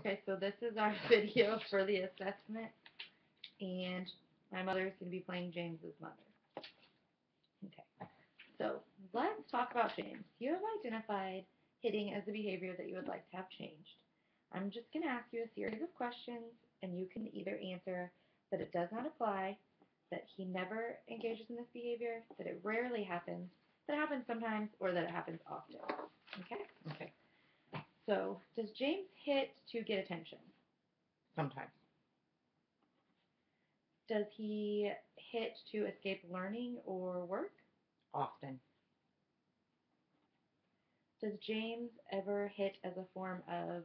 Okay, so this is our video for the assessment, and my mother is going to be playing James's mother. Okay, so let's talk about James. You have identified hitting as a behavior that you would like to have changed. I'm just going to ask you a series of questions, and you can either answer that it does not apply, that he never engages in this behavior, that it rarely happens, that it happens sometimes, or that it happens often. Okay? Okay. So, does James hit to get attention? Sometimes. Does he hit to escape learning or work? Often. Does James ever hit as a form of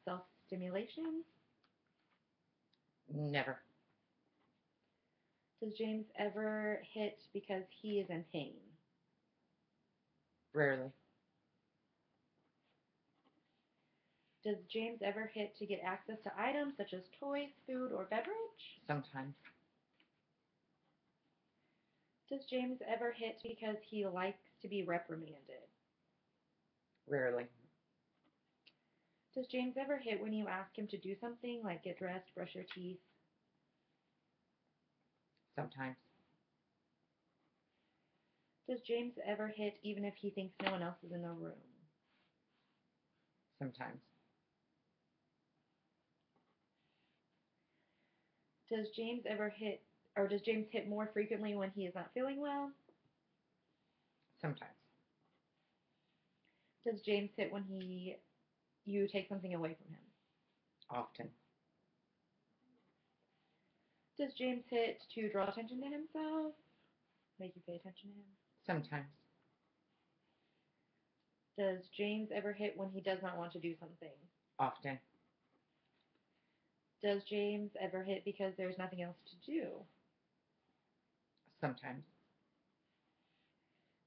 self-stimulation? Never. Does James ever hit because he is in pain? Rarely. Does James ever hit to get access to items such as toys, food, or beverage? Sometimes. Does James ever hit because he likes to be reprimanded? Rarely. Does James ever hit when you ask him to do something like get dressed, brush your teeth? Sometimes. Does James ever hit even if he thinks no one else is in the room? Sometimes. Does James ever hit, or does James hit more frequently when he is not feeling well? Sometimes. Does James hit when you take something away from him? Often. Does James hit to draw attention to himself? Make you pay attention to him? Sometimes. Does James ever hit when he does not want to do something? Often. Does James ever hit because there's nothing else to do? Sometimes.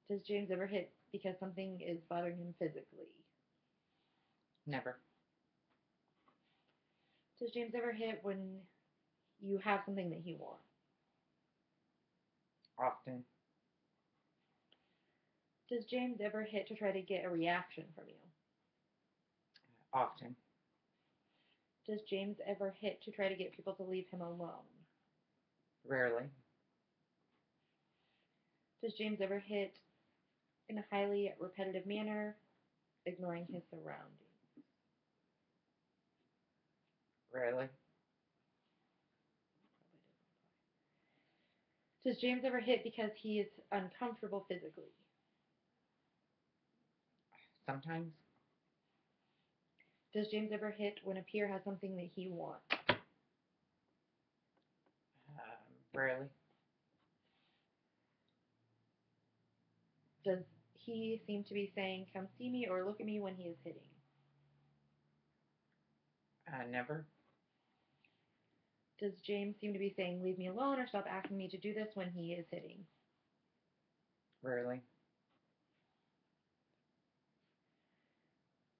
Does James ever hit because something is bothering him physically? Never. Does James ever hit when you have something that he wants? Often. Does James ever hit to try to get a reaction from you? Often. Does James ever hit to try to get people to leave him alone? Rarely. Does James ever hit in a highly repetitive manner, ignoring his surroundings? Rarely. Does James ever hit because he is uncomfortable physically? Sometimes. Does James ever hit when a peer has something that he wants? Rarely. Does he seem to be saying, come see me, or look at me when he is hitting? Never. Does James seem to be saying, leave me alone, or stop asking me to do this when he is hitting? Rarely.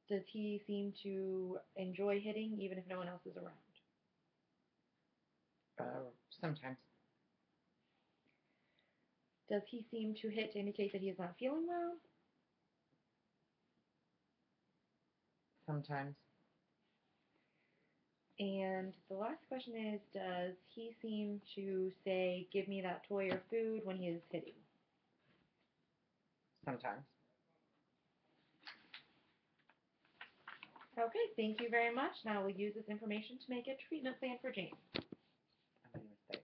Does he seem to enjoy hitting even if no one else is around? Sometimes. Does he seem to hit to indicate that he is not feeling well? Sometimes. And the last question is, does he seem to say, give me that toy or food when he is hitting? Sometimes. Okay, thank you very much. Now we'll use this information to make a treatment plan for James.